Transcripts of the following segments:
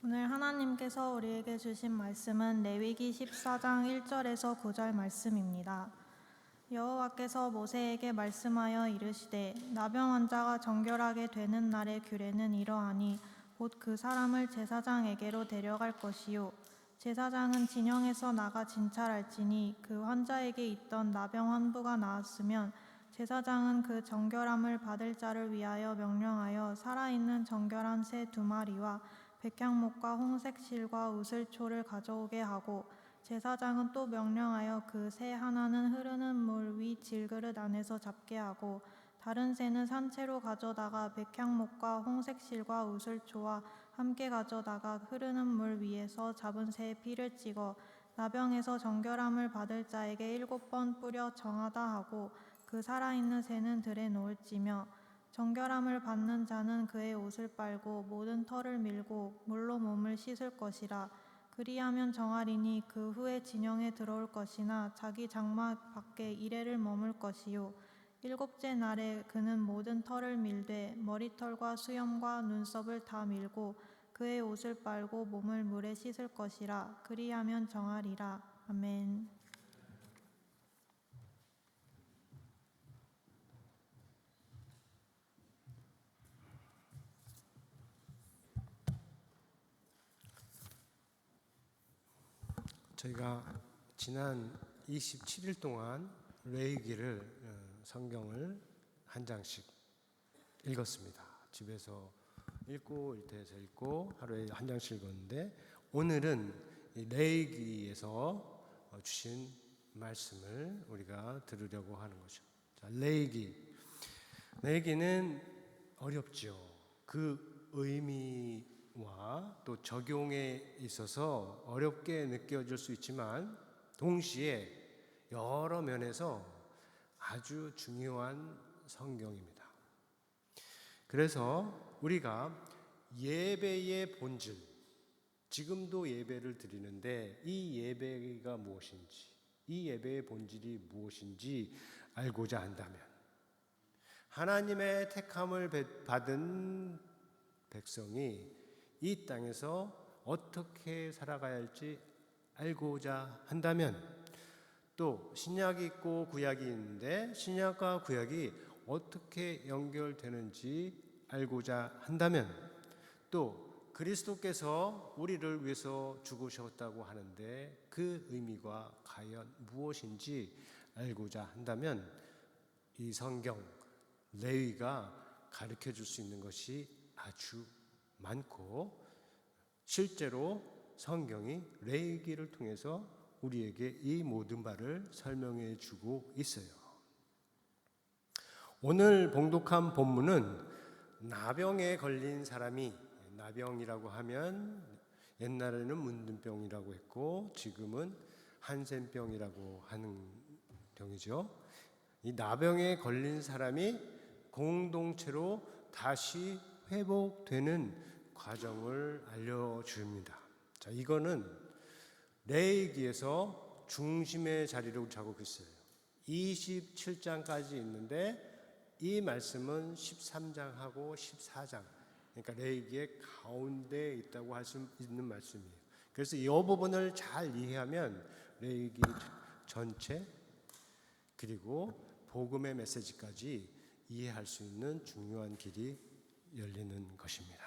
오늘 하나님께서 우리에게 주신 말씀은 레위기 14장 1절에서 9절 말씀입니다. 여호와께서 모세에게 말씀하여 이르시되 나병 환자가 정결하게 되는 날의 규례는 이러하니 곧 그 사람을 제사장에게로 데려갈 것이요 제사장은 진영에서 나가 진찰할지니 그 환자에게 있던 나병 환부가 나았으면 제사장은 그 정결함을 받을 자를 위하여 명령하여 살아있는 정결한 새 2마리와 백향목과 홍색 실과 우슬초를 가져오게 하고 제사장은 또 명령하여 그 새 하나는 흐르는 물 위 질그릇 안에서 잡게 하고 다른 새는 산채로 가져다가 백향목과 홍색 실과 우슬초와 함께 가져다가 흐르는 물 위에서 잡은 새의 피를 찍어 나병에서 정결함을 받을 자에게 7번 뿌려 정하다 하고 그 살아있는 새는 들에 놓을지며 정결함을 받는 자는 그의 옷을 빨고 모든 털을 밀고 물로 몸을 씻을 것이라. 그리하면 정하리니 그 후에 진영에 들어올 것이나 자기 장막 밖에 이레를 머물 것이요 7째 날에 그는 모든 털을 밀되 머리털과 수염과 눈썹을 다 밀고 그의 옷을 빨고 몸을 물에 씻을 것이라. 그리하면 정하리라. 아멘. 저희가 지난 27일 동안 레위기를 성경을 한 장씩 읽었습니다. 집에서 읽고 일터에서 읽고 하루에 한 장씩 읽었는데 오늘은 레위기에서 주신 말씀을 우리가 들으려고 하는 거죠. 자, 레위기는 어렵죠. 그 의미와 또 적용에 있어서 어렵게 느껴질 수 있지만 동시에 여러 면에서 아주 중요한 성경입니다. 그래서 우리가 예배의 본질, 지금도 예배를 드리는데 이 예배가 무엇인지, 이 예배의 본질이 무엇인지 알고자 한다면 하나님의 택함을 받은 백성이 이 땅에서 어떻게 살아가야 할지 알고자 한다면 또 신약이 있고 구약이 있는데 신약과 구약이 어떻게 연결되는지 알고자 한다면 또 그리스도께서 우리를 위해서 죽으셨다고 하는데 그 의미가 과연 무엇인지 알고자 한다면 이 성경 레위가 가르쳐 줄 수 있는 것이 아주 많고 실제로 성경이 레위기를 통해서 우리에게 이 모든 바를 설명해 주고 있어요. 오늘 봉독한 본문은 나병에 걸린 사람이, 나병이라고 하면 옛날에는 문둥병이라고 했고 지금은 한센병이라고 하는 병이죠. 이 나병에 걸린 사람이 공동체로 다시 회복되는 과정을 알려줍니다. 자, 이거는 레위기에서 중심의 자리를 잡고 있어요. 27장까지 있는데 이 말씀은 13장하고 14장, 그러니까 레위기의 가운데에 있다고 할 수 있는 말씀이에요. 그래서 이 부분을 잘 이해하면 레위기 전체 그리고 복음의 메시지까지 이해할 수 있는 중요한 길이 열리는 것입니다.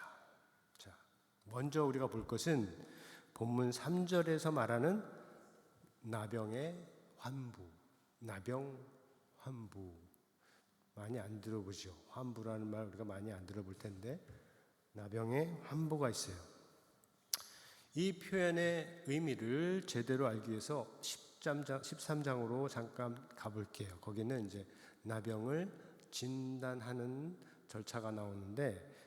자, 먼저 우리가 볼 것은 본문 3절에서 말하는 나병의 환부, 나병 환부. 많이 안 들어보죠. 환부라는 말 우리가 많이 안 들어볼 텐데 나병의 환부가 있어요. 이 표현의 의미를 제대로 알기 위해서 13장으로 잠깐 가볼게요. 거기는 이제 나병을 진단하는 절차가 나오는데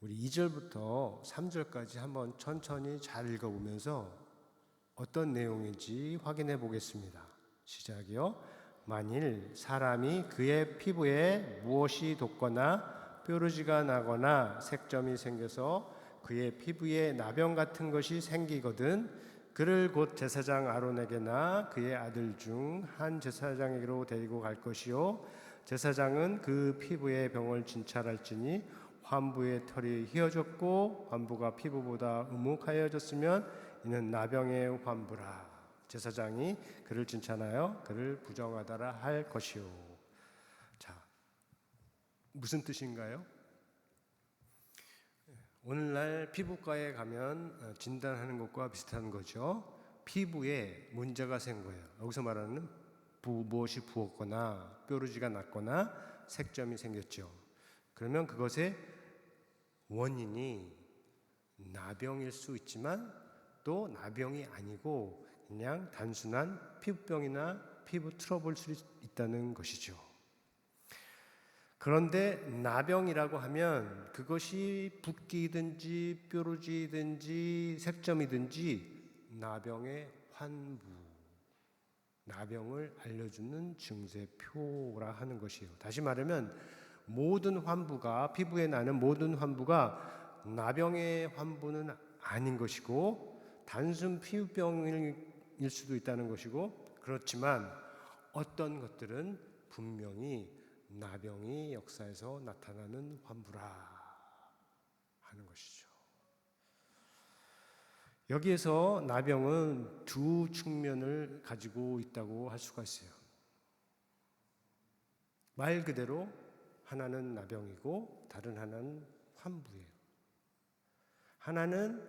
우리 2절부터 3절까지 한번 천천히 잘 읽어보면서 어떤 내용인지 확인해 보겠습니다. 시작이요. 만일 사람이 그의 피부에 무엇이 돋거나 뾰루지가 나거나 색점이 생겨서 그의 피부에 나병 같은 것이 생기거든 그를 곧 제사장 아론에게나 그의 아들 중 한 제사장에게로 데리고 갈 것이요 제사장은 그 피부의 병을 진찰할지니 환부의 털이 휘어졌고 환부가 피부보다 음욱하여졌으면 이는 나병의 환부라. 제사장이 그를 칭찬하여 그를 부정하다라 할 것이요. 자, 무슨 뜻인가요? 오늘날 피부과에 가면 진단하는 것과 비슷한 거죠. 피부에 문제가 생긴 거예요. 여기서 말하는 무엇이 부었거나 뾰루지가 났거나 색점이 생겼죠. 그러면 그것의 원인이 나병일 수 있지만 또 나병이 아니고 그냥 단순한 피부병이나 피부 트러블일 수 있다는 것이죠. 그런데 나병이라고 하면 그것이 붓기든지 뾰루지든지 색점이든지 나병의 환부, 나병을 알려주는 증세표라 하는 것이에요. 다시 말하면 모든 환부가, 피부에 나는 모든 환부가 나병의 환부는 아닌 것이고 단순 피부병일 수도 있다는 것이고, 그렇지만 어떤 것들은 분명히 나병이 역사에서 나타나는 환부라 하는 것이죠. 여기에서 나병은 두 측면을 가지고 있다고 할 수가 있어요. 말 그대로 하나는 나병이고 다른 하나는 환부예요. 하나는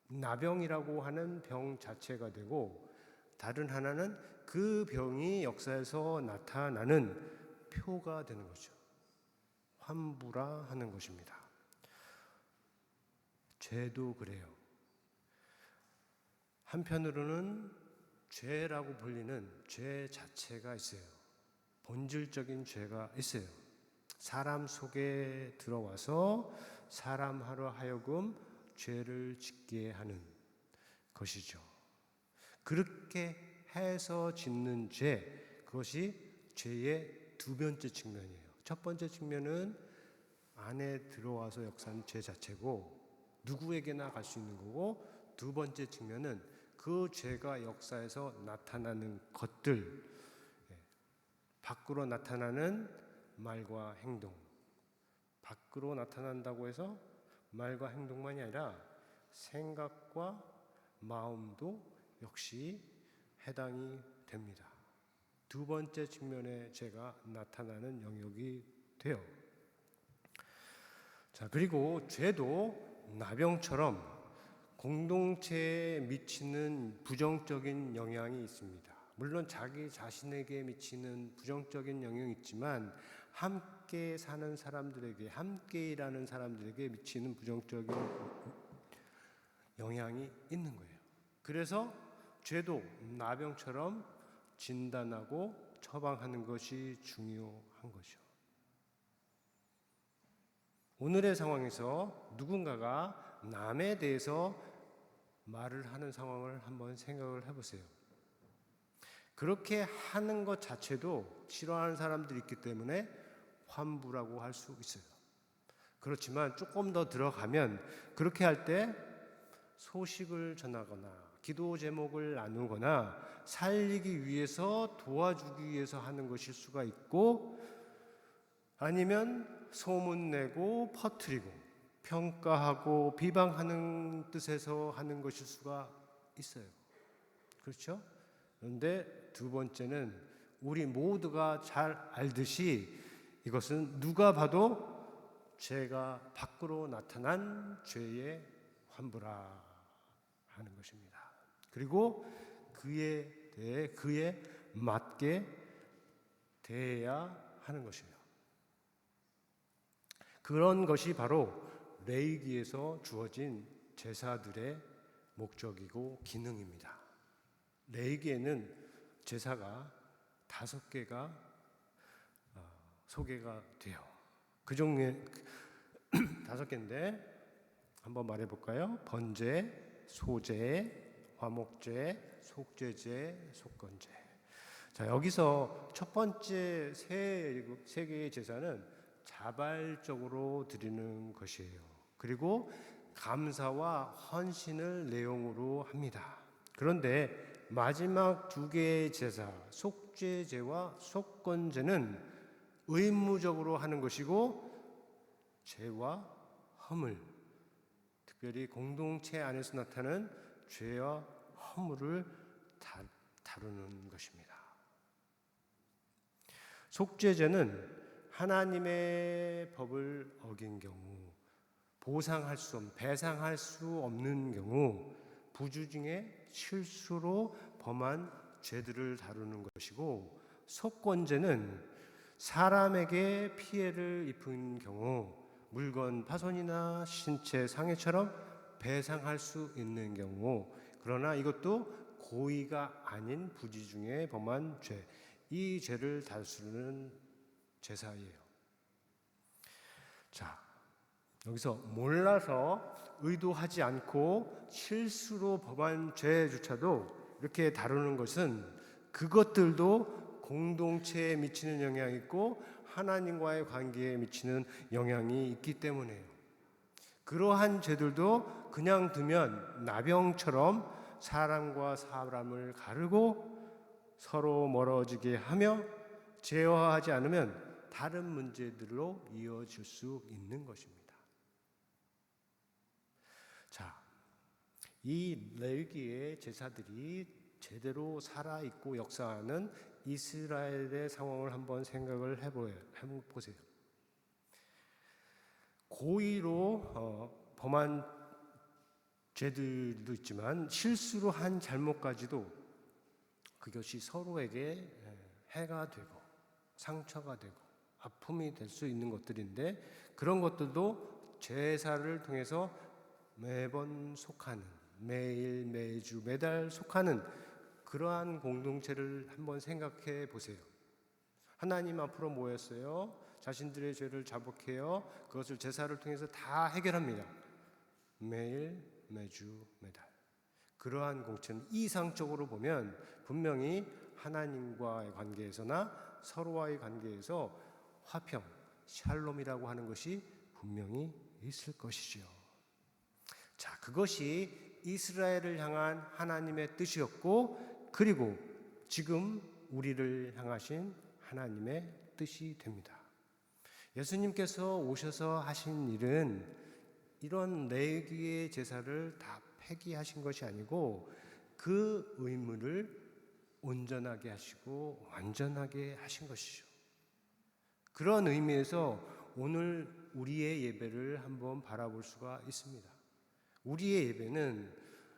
나병이라고 하는 병 자체가 되고 다른 하나는 그 병이 역사에서 나타나는 표가 되는 거죠. 환부라 하는 것입니다. 죄도 그래요. 한편으로는 죄라고 불리는 죄 자체가 있어요. 본질적인 죄가 있어요. 사람 속에 들어와서 사람하로 하여금 죄를 짓게 하는 것이죠. 그렇게 해서 짓는 죄, 그것이 죄의 두 번째 측면이에요. 첫 번째 측면은 안에 들어와서 역사하는 죄 자체고 누구에게나 갈 수 있는 거고, 두 번째 측면은 그 죄가 역사에서 나타나는 것들, 밖으로 나타나는 말과 행동, 밖으로 나타난다고 해서 말과 행동만이 아니라 생각과 마음도 역시 해당이 됩니다. 두 번째 측면의 죄가 나타나는 영역이 돼요. 자, 그리고 죄도 나병처럼 공동체에 미치는 부정적인 영향이 있습니다. 물론 자기 자신에게 미치는 부정적인 영향이 있지만 함께 사는 사람들에게, 함께 일하는 사람들에게 미치는 부정적인 영향이 있는 거예요. 그래서 죄도 나병처럼 진단하고 처방하는 것이 중요한 거죠. 오늘의 상황에서 누군가가 남에 대해서 말을 하는 상황을 한번 생각을 해보세요. 그렇게 하는 것 자체도 싫어하는 사람들이 있기 때문에 환부라고 할 수 있어요. 그렇지만 조금 더 들어가면 그렇게 할 때 소식을 전하거나 기도 제목을 나누거나 살리기 위해서 도와주기 위해서 하는 것일 수가 있고, 아니면 소문내고 퍼뜨리고 평가하고 비방하는 뜻에서 하는 것일 수가 있어요. 그렇죠? 그런데 두 번째는 우리 모두가 잘 알듯이 이것은 누가 봐도 죄가 밖으로 나타난 죄의 환부라 하는 것입니다. 그리고 그에 대해 그에 맞게 대해야 하는 것이에요. 그런 것이 바로 레위기에서 주어진 제사들의 목적이고 기능입니다. 레위기에는 제사가 5개가 소개가 돼요. 그 중에 5개인데 한번 말해볼까요? 번제, 소제, 화목제, 속죄제, 속건제. 자, 여기서 첫 번째 세 개의 제사는 자발적으로 드리는 것이에요. 그리고 감사와 헌신을 내용으로 합니다. 그런데 마지막 2개의 제사, 속죄제와 속건제는 의무적으로 하는 것이고 죄와 허물, 특별히 공동체 안에서 나타나는 죄와 허물을 다루는 것입니다. 속죄죄는 하나님의 법을 어긴 경우, 배상할 수 없는 경우, 부주 중에 실수로 범한 죄들을 다루는 것이고, 속건죄는 사람에게 피해를 입힌 경우, 물건 파손이나 신체 상해처럼 배상할 수 있는 경우, 그러나 이것도 고의가 아닌 부지 중에 범한 죄, 이 죄를 다루는 제사예요. 자, 여기서 몰라서 의도하지 않고 실수로 범한 죄조차도 이렇게 다루는 것은 그것들도 공동체에 미치는 영향이 있고 하나님과의 관계에 미치는 영향이 있기 때문에요. 그러한 죄들도 그냥 두면 나병처럼 사람과 사람을 가르고 서로 멀어지게 하며 제어하지 않으면 다른 문제들로 이어질 수 있는 것입니다. 자, 이 레위기의 제사들이 제대로 살아있고 역사하는 이스라엘의 상황을 한번 생각을 해보세요. 고의로 범한 죄들도 있지만 실수로 한 잘못까지도 그것이 서로에게 해가 되고 상처가 되고 아픔이 될 수 있는 것들인데, 그런 것들도 제사를 통해서 매번 속하는, 매일 매주 매달 속하는 그러한 공동체를 한번 생각해 보세요. 하나님 앞으로 모였어요. 자신들의 죄를 자복해요. 그것을 제사를 통해서 다 해결합니다. 매일 매주 매달. 그러한 공체는 이상적으로 보면 분명히 하나님과의 관계에서나 서로와의 관계에서 화평, 샬롬이라고 하는 것이 분명히 있을 것이죠. 자, 그것이 이스라엘을 향한 하나님의 뜻이었고, 그리고 지금 우리를 향하신 하나님의 뜻이 됩니다. 예수님께서 오셔서 하신 일은 이런 레위기의 제사를 다 폐기하신 것이 아니고 그 의무를 온전하게 하시고 완전하게 하신 것이죠. 그런 의미에서 오늘 우리의 예배를 한번 바라볼 수가 있습니다. 우리의 예배는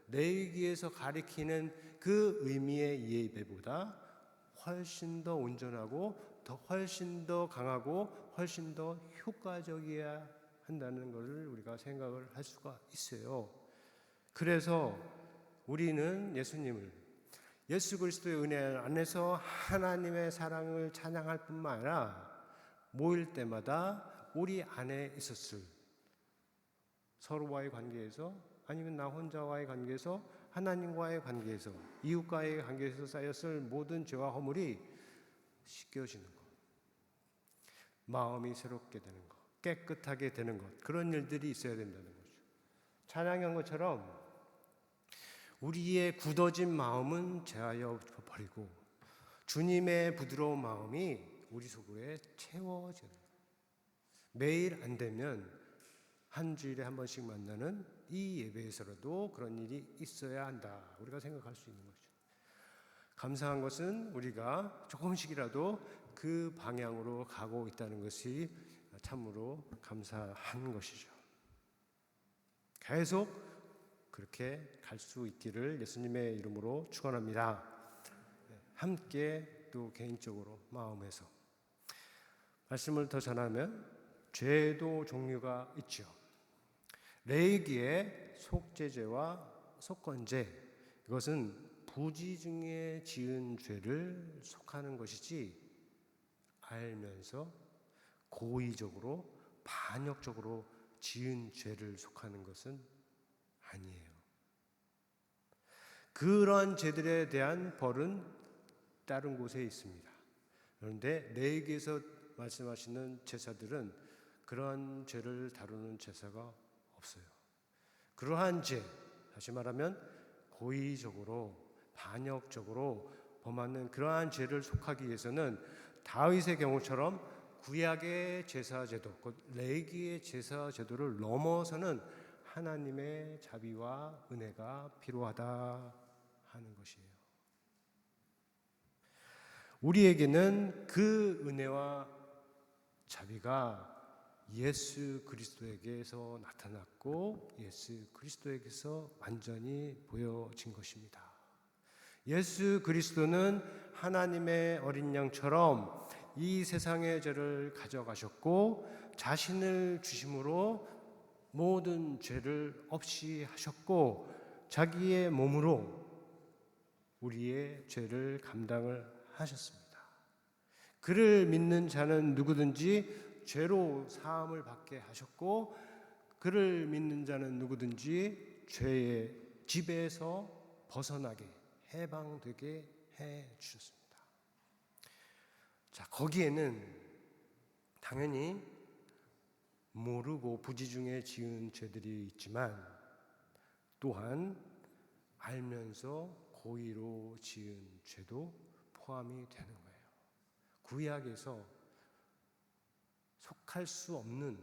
레위기에서 가리키는 그 의미의 예배보다 훨씬 더 온전하고 훨씬 더 강하고 훨씬 더 효과적이어야 한다는 것을 우리가 생각을 할 수가 있어요. 그래서 우리는 예수 그리스도의 은혜 안에서 하나님의 사랑을 찬양할 뿐만 아니라 모일 때마다 우리 안에 있었을 서로와의 관계에서, 아니면 나 혼자와의 관계에서, 하나님과의 관계에서, 이웃과의 관계에서 쌓였을 모든 죄와 허물이 씻겨지는 것, 마음이 새롭게 되는 것, 깨끗하게 되는 것, 그런 일들이 있어야 된다는 거죠. 찬양한 것처럼 우리의 굳어진 마음은 제하여 버리고 주님의 부드러운 마음이 우리 속에 채워지는 거예요. 매일 안 되면 한 주일에 한 번씩 만나는 이 예배에서라도 그런 일이 있어야 한다, 우리가 생각할 수 있는 거죠. 감사한 것은 우리가 조금씩이라도 그 방향으로 가고 있다는 것이 참으로 감사한 것이죠. 계속 그렇게 갈 수 있기를 예수님의 이름으로 축원합니다. 함께 또 개인적으로 마음에서 말씀을 더 전하면, 죄도 종류가 있죠. 레위기의 속죄죄와 속건죄, 이것은 부지 중에 지은 죄를 속하는 것이지 알면서 고의적으로 반역적으로 지은 죄를 속하는 것은 아니에요. 그런 죄들에 대한 벌은 다른 곳에 있습니다. 그런데 레위기에서 말씀하시는 제사들은 그러한 죄를 다루는 제사가 없어요. 그러한 죄, 다시 말하면 고의적으로 반역적으로 범하는 그러한 죄를 속하기 위해서는 다윗의 경우처럼 구약의 제사제도, 곧 레위기의 제사제도를 넘어서는 하나님의 자비와 은혜가 필요하다 하는 것이에요. 우리에게는 그 은혜와 자비가 예수 그리스도에게서 나타났고 예수 그리스도에게서 완전히 보여진 것입니다. 예수 그리스도는 하나님의 어린 양처럼 이 세상의 죄를 가져가셨고 자신을 주심으로 모든 죄를 없이 하셨고 자기의 몸으로 우리의 죄를 감당을 하셨습니다. 그를 믿는 자는 누구든지 죄로 사함을 받게 하셨고 그를 믿는 자는 누구든지 죄의 지배에서 벗어나게 해방되게 해 주셨습니다. 자, 거기에는 당연히 모르고 부지중에 지은 죄들이 있지만 또한 알면서 고의로 지은 죄도 포함이 되는 거예요. 구약에서 속할 수 없는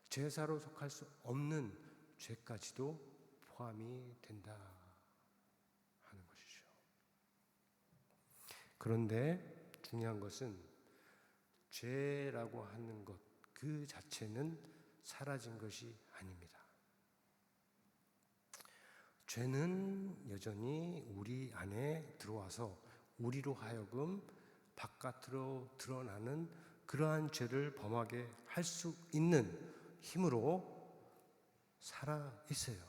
제사로 속할 수 없는 죄까지도 포함이 된다 하는 것이죠. 그런데 중요한 것은 죄라고 하는 것 그 자체는 사라진 것이 아닙니다. 죄는 여전히 우리 안에 들어와서 우리로 하여금 바깥으로 드러나는 그러한 죄를 범하게 할 수 있는 힘으로 살아 있어요.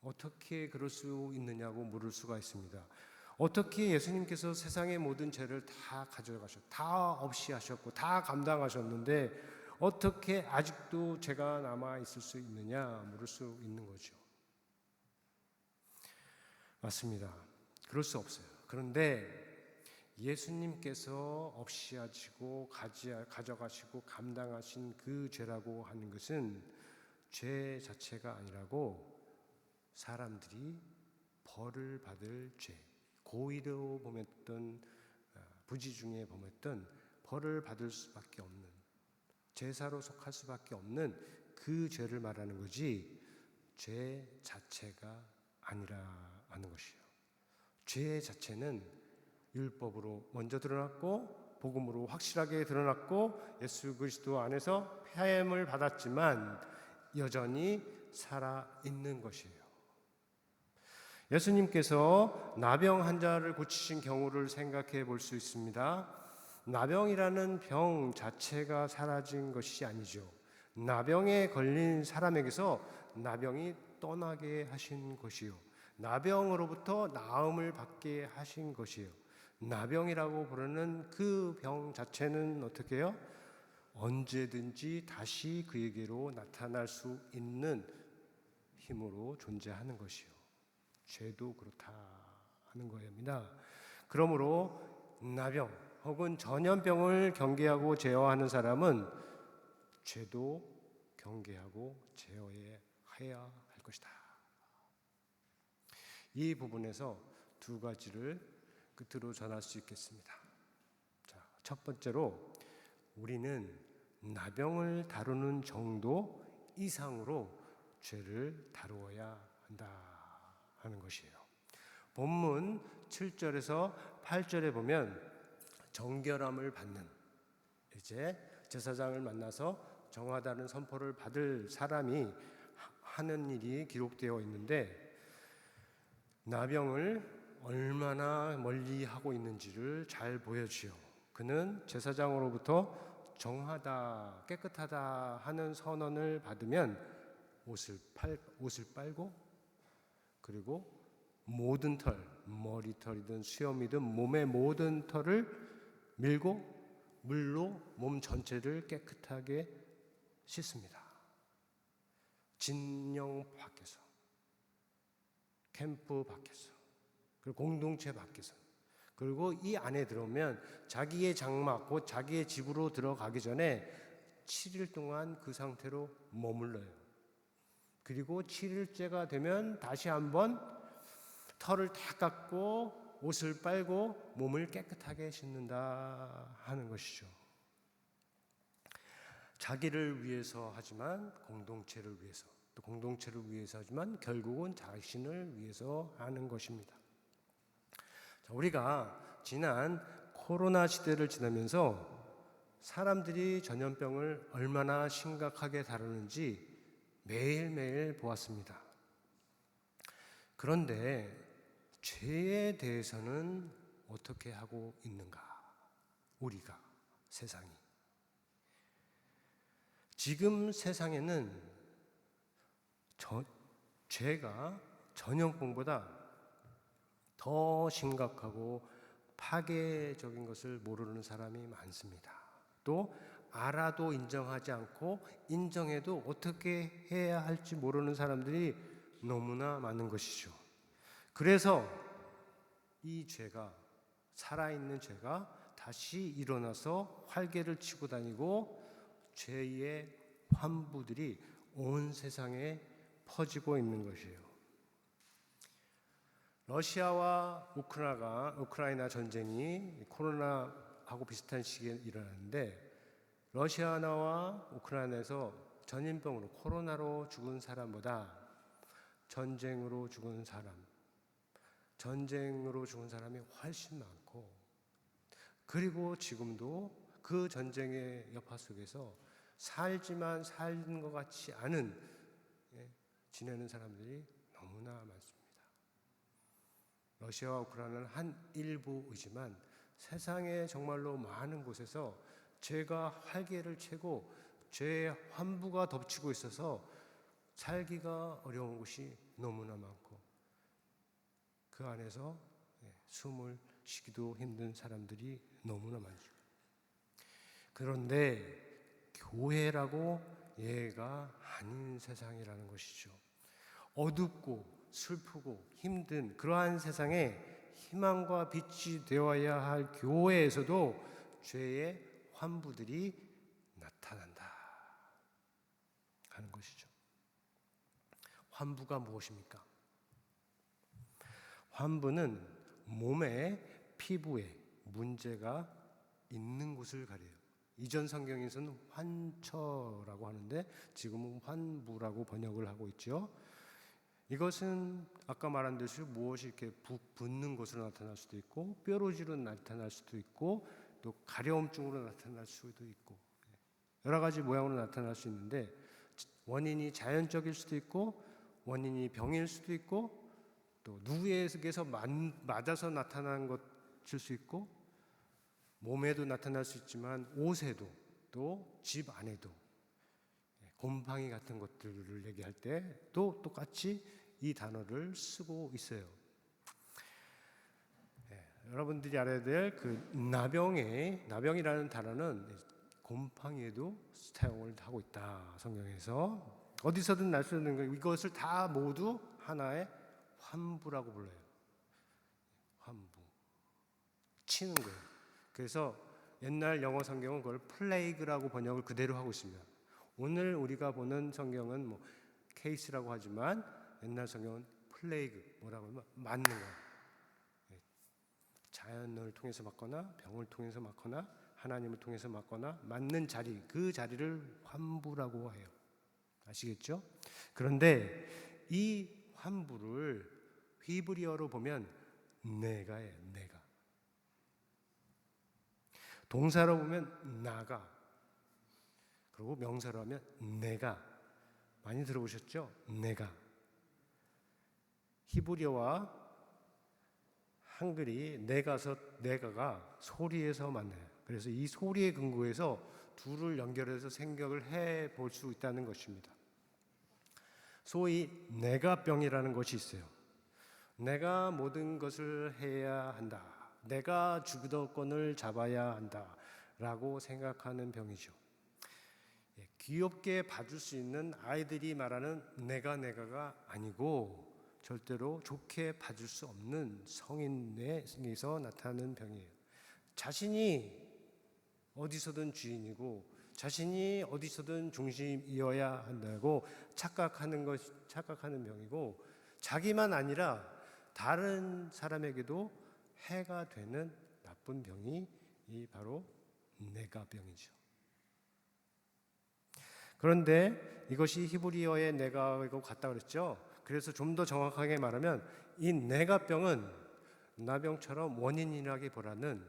어떻게 그럴 수 있느냐고 물을 수가 있습니다. 어떻게 예수님께서 세상의 모든 죄를 다 가져가셨고 다 없이 하셨고 다 감당하셨는데 어떻게 아직도 죄가 남아 있을 수 있느냐 물을 수 있는 거죠. 맞습니다. 그럴 수 없어요. 그런데 예수님께서 없이 하시고 가져가시고 감당하신 그 죄라고 하는 것은 죄 자체가 아니라고 사람들이 벌을 받을 죄, 고의로 범했던 부지중에 범했던 벌을 받을 수밖에 없는 제사로 속할 수밖에 없는 그 죄를 말하는 거지 죄 자체가 아니라 하는 것이요. 죄 자체는 율법으로 먼저 드러났고 복음으로 확실하게 드러났고 예수 그리스도 안에서 폐함을 받았지만 여전히 살아 있는 것이에요. 예수님께서 나병 환자를 고치신 경우를 생각해 볼 수 있습니다. 나병이라는 병 자체가 사라진 것이 아니죠. 나병에 걸린 사람에게서 나병이 떠나게 하신 것이요. 나병으로부터 나음을 받게 하신 것이요. 나병이라고 부르는 그 병 자체는 어떻게 해요? 언제든지 다시 그에게로 나타날 수 있는 힘으로 존재하는 것이요. 죄도 그렇다 하는 겁니다. 그러므로 나병 혹은 전염병을 경계하고 제어하는 사람은 죄도 경계하고 제어해야 할 것이다. 이 부분에서 두 가지를 끝으로 전할 수 있겠습니다. 자, 첫 번째로 우리는 나병을 다루는 정도 이상으로 죄를 다루어야 한다 하는 것이에요. 본문 7절에서 8절에 보면 정결함을 받는 이제 제사장을 만나서 정하다는 선포를 받을 사람이 하는 일이 기록되어 있는데 나병을 얼마나 멀리 하고 있는지를 잘 보여주요. 그는 제사장으로부터 정하다, 깨끗하다 하는 선언을 받으면 옷을 빨고 그리고 모든 털, 머리털이든 수염이든 몸의 모든 털을 밀고 물로 몸 전체를 깨끗하게 씻습니다. 진영 밖에서, 캠프 밖에서, 그리고 공동체 밖에서, 그리고 이 안에 들어오면 자기의 장막, 곧 자기의 집으로 들어가기 전에 7일 동안 그 상태로 머물러요. 그리고 7일째가 되면 다시 한번 털을 다 깎고 옷을 빨고 몸을 깨끗하게 씻는다 하는 것이죠. 자기를 위해서 하지만 공동체를 위해서, 또 공동체를 위해서 하지만 결국은 자신을 위해서 하는 것입니다. 자, 우리가 지난 코로나 시대를 지나면서 사람들이 전염병을 얼마나 심각하게 다루는지 매일매일 보았습니다. 그런데 죄에 대해서는 어떻게 하고 있는가? 우리가, 세상이. 지금 세상에는 죄가 전염병보다 더 심각하고 파괴적인 것을 모르는 사람이 많습니다. 또 알아도 인정하지 않고 인정해도 어떻게 해야 할지 모르는 사람들이 너무나 많은 것이죠. 그래서 이 죄가, 살아있는 죄가 다시 일어나서 활개를 치고 다니고 죄의 환부들이 온 세상에 퍼지고 있는 것이에요. 러시아와 우크라이나 전쟁이 코로나하고 비슷한 시기에 일어났는데, 러시아와 우크라이나에서 전염병으로, 코로나로 죽은 사람보다 전쟁으로 죽은 사람이 훨씬 많고, 그리고 지금도 그 전쟁의 여파 속에서 살지만 사는 것 같지 않은, 지내는 사람들이 너무나 많습니다. 러시아와 우크라이나는 한 일부이지만 세상에 정말로 많은 곳에서 죄가 활개를 치고 죄의 환부가 덮치고 있어서 살기가 어려운 곳이 너무나 많고, 그 안에서 숨을 쉬기도 힘든 사람들이 너무나 많죠. 그런데 교회라고 예가 아닌 세상이라는 것이죠. 어둡고 슬프고 힘든 그러한 세상에 희망과 빛이 되어야 할 교회에서도 죄의 환부들이 나타난다 하는 것이죠. 환부가 무엇입니까? 환부는 몸의 피부에 문제가 있는 곳을 가려요. 이전 성경에서는 환처라고 하는데 지금은 환부라고 번역을 하고 있죠. 이것은 아까 말한 대로 무엇이 이렇게 붓는 것으로 나타날 수도 있고, 뾰루지로 나타날 수도 있고, 또 가려움증으로 나타날 수도 있고, 여러 가지 모양으로 나타날 수 있는데, 원인이 자연적일 수도 있고, 원인이 병일 수도 있고, 또 누구에게서 맞아서 나타난 것일 수 있고, 몸에도 나타날 수 있지만 옷에도, 또 집 안에도, 곰팡이 같은 것들을 얘기할 때도 똑같이 이 단어를 쓰고 있어요. 여러분들이 알아야 될 그 나병이라는 단어는 곰팡이에도 사용을 하고 있다. 성경에서 어디서든 날 수 있는 거, 이것을 다 모두 하나의 환부라고 불러요. 환부, 치는 거예요. 그래서 옛날 영어 성경은 그걸 플레이그라고 번역을 그대로 하고 있습니다. 오늘 우리가 보는 성경은 뭐 케이스라고 하지만 옛날 성경은 플레이그, 뭐라고 하면 맞는 거예요. 자연을 통해서 맞거나 병을 통해서 맞거나 하나님을 통해서 맞거나 맞는 자리, 그 자리를 환부라고 해요. 아시겠죠? 그런데 이 환부를 히브리어로 보면 네가예요. 네가. 동사로 보면 나가, 그리고 명사로 하면 내가. 많이 들어보셨죠? 내가. 히브리어와 한글이 내가가 소리에서 만나요. 그래서 이 소리의 근거에서 둘을 연결해서 생각을 해볼 수 있다는 것입니다. 소위 내가병이라는 것이 있어요. 내가 모든 것을 해야 한다, 내가 주도권을 잡아야 한다 라고 생각하는 병이죠. 귀엽게 봐줄 수 있는 아이들이 말하는 내가가 아니고 절대로 좋게 봐줄 수 없는 성인에서 나타나는 병이에요. 자신이 어디서든 주인이고 자신이 어디서든 중심이어야 한다고 착각하는 병이고, 자기만 아니라 다른 사람에게도 해가 되는 나쁜 병이 이 바로 내가병이죠. 그런데 이것이 히브리어의 내가하고 같다 그랬죠. 그래서 좀 더 정확하게 말하면 이 내가병은 나병처럼 원인이라기보다는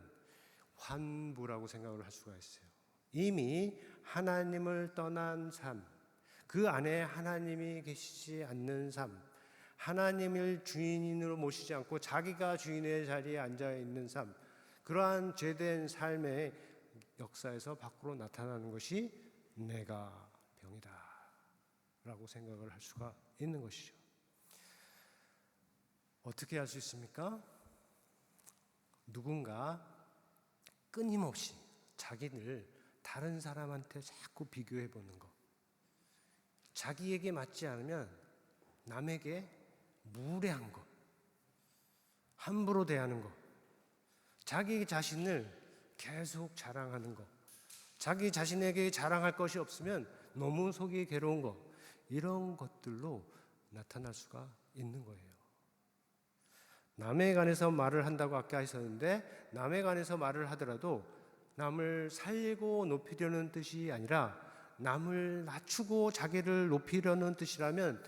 환부라고 생각을 할 수가 있어요. 이미 하나님을 떠난 삶, 그 안에 하나님이 계시지 않는 삶, 하나님을 주인으로 모시지 않고 자기가 주인의 자리에 앉아 있는 삶, 그러한 죄된 삶의 역사에서 밖으로 나타나는 것이 내가 병이다 라고 생각을 할 수가 있는 것이죠. 어떻게 할 수 있습니까? 누군가 끊임없이 자기를 다른 사람한테 자꾸 비교해 보는 것, 자기에게 맞지 않으면 남에게 무례한 것, 함부로 대하는 것, 자기 자신을 계속 자랑하는 것, 자기 자신에게 자랑할 것이 없으면 너무 속이 괴로운 것, 이런 것들로 나타날 수가 있는 거예요. 남에 관해서 말을 한다고 아까 했었는데, 남에 관해서 말을 하더라도 남을 살리고 높이려는 뜻이 아니라 남을 낮추고 자기를 높이려는 뜻이라면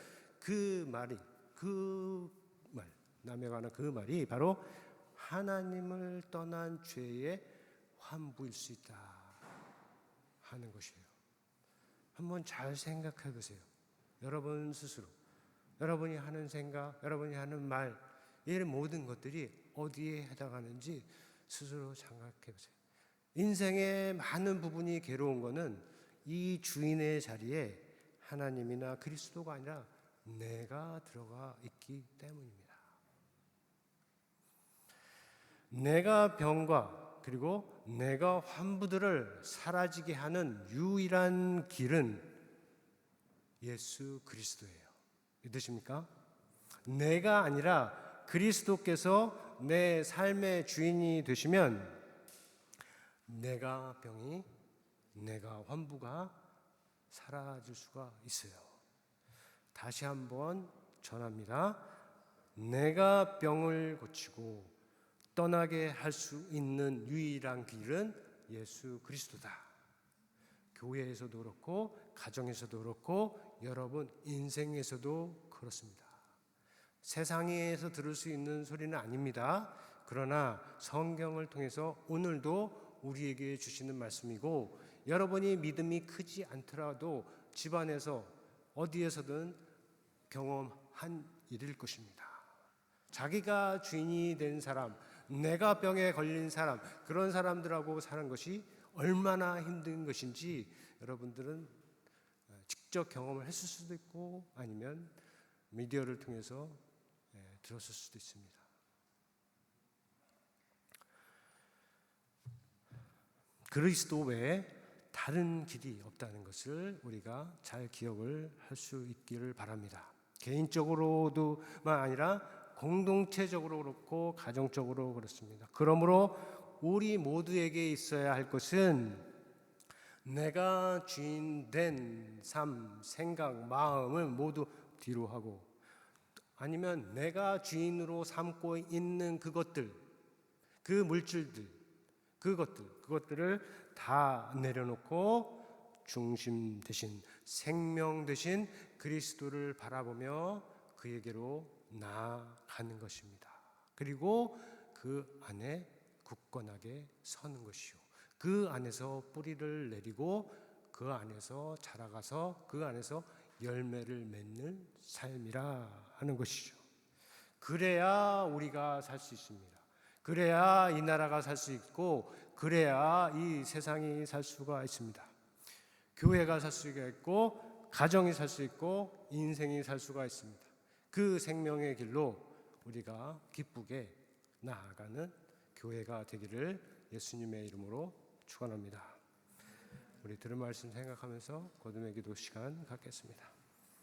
남에 관한 그 말이 바로 하나님을 떠난 죄의 환부일 수 있다 하는 것이에요. 한번 잘 생각해 보세요. 여러분 스스로, 여러분이 하는 생각, 여러분이 하는 말, 이 모든 것들이 어디에 해당하는지 스스로 생각해 보세요. 인생의 많은 부분이 괴로운 것은 이 주인의 자리에 하나님이나 그리스도가 아니라 내가 들어가 있기 때문입니다. 내가 병과 그리고 내가 환부들을 사라지게 하는 유일한 길은 예수 그리스도예요. 믿으십니까? 내가 아니라 그리스도께서 내 삶의 주인이 되시면 내가 병이, 내가 환부가 사라질 수가 있어요. 다시 한번 전합니다. 내가 병을 고치고 떠나게 할 수 있는 유일한 길은 예수 그리스도다. 교회에서도 그렇고 가정에서도 그렇고 여러분 인생에서도 그렇습니다. 세상에서 들을 수 있는 소리는 아닙니다. 그러나 성경을 통해서 오늘도 우리에게 주시는 말씀이고, 여러분이 믿음이 크지 않더라도 집안에서 어디에서든 경험한 일일 것입니다. 자기가 주인이 된 사람, 내가 병에 걸린 사람, 그런 사람들하고 사는 것이 얼마나 힘든 것인지 여러분들은 직접 경험을 했을 수도 있고 아니면 미디어를 통해서 들었을 수도 있습니다. 그리스도 외에 다른 길이 없다는 것을 우리가 잘 기억을 할 수 있기를 바랍니다. 개인적으로도만 아니라 공동체적으로 그렇고 가정적으로 그렇습니다. 그러므로 우리 모두에게 있어야 할 것은 내가 주인 된 삶, 생각, 마음을 모두 뒤로 하고, 아니면 내가 주인으로 삼고 있는 그것들, 그 물질들, 그것들을 다 내려놓고 중심 대신, 생명 대신 그리스도를 바라보며 그에게로 나아가는 것입니다. 그리고 그 안에 굳건하게 서는 것이요, 그 안에서 뿌리를 내리고 그 안에서 자라가서 그 안에서 열매를 맺는 삶이라 하는 것이죠. 그래야 우리가 살 수 있습니다. 그래야 이 나라가 살 수 있고, 그래야 이 세상이 살 수가 있습니다. 교회가 살 수가 있고, 가정이 살 수 있고, 인생이 살 수가 있습니다. 그 생명의 길로 우리가 기쁘게 나아가는 교회가 되기를 예수님의 이름으로 축원합니다. 우리 들은 말씀 생각하면서 거듭의 기도 시간 갖겠습니다.